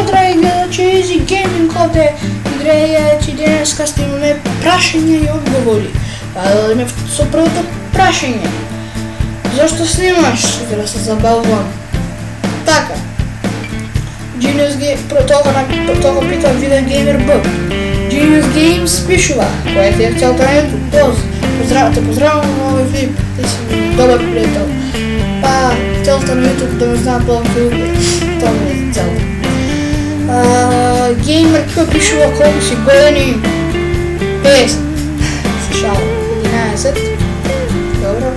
dragi gledači, Easy Gaming ovdje. Grejači, dneska snimame prašenje i odgovori. Ali me su prvo to prašenje. Zašto snimaš? Da se zabavam. Така. Genius Games, про того питал Video Gamer B. Genius Games пишува, което е целта на YouTube. Те поздравам на нови клип, ти си добър приятел. Па целта на YouTube да ме знам повече люди. Това ми е целта. Gamer Q пишува колко си години. 50. Се шала. 11. Добро.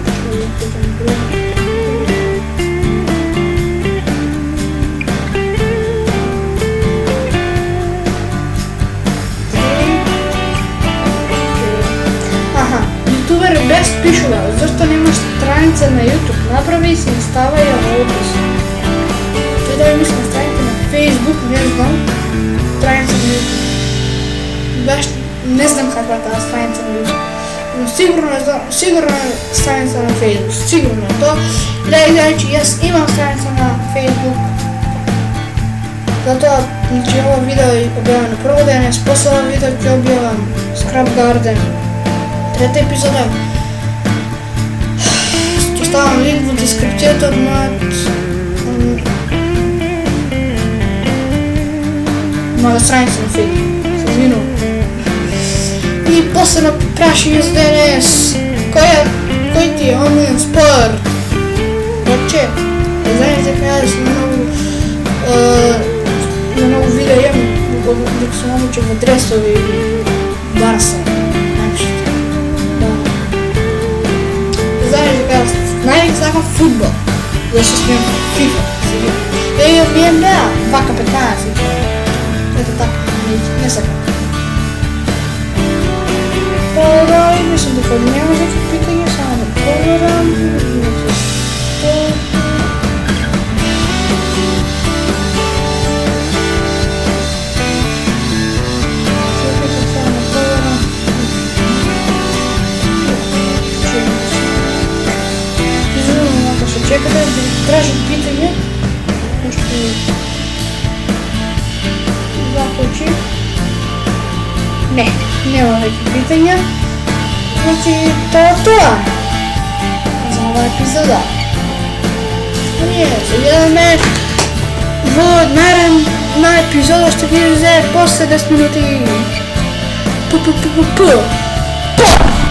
Без пишува, защо нямаш страница на YouTube? Направи си, става я в опис. Той да имаш на страница на Facebook, не знам. Страница на YouTube. Баш не знам каква е тази страница на YouTube. Но сигурно е страница на Facebook. Сигурно е то. Гледай, че аз имам страница на Facebook. Затова че ова видео е обявено прво ден, после ова видео ќе објавам Scrap Garden. Трета епизода. Ще оставам линк в дескриптивата на моята страница на Facebook. Се извинувам. И после на прашение за днес. Кой ти е омилен спорт? Братче, да знаете така да съм на много видео имам, докато съм момиче в дресови или Барса. Najveći zakon futbol, zašto smijem FIFA. Ja imam NBA, 2K15. Eto tako, ne sakam. Pa mislim da kod njema nekih pitanja samo da pogledam. Чекайте да tražim pitanje. Nešto zaključi. Ne, nema nekih pitanja. Znači, to je to za ova epizoda. Nije, zajedame na epizoda što vidite posle 10 minuti.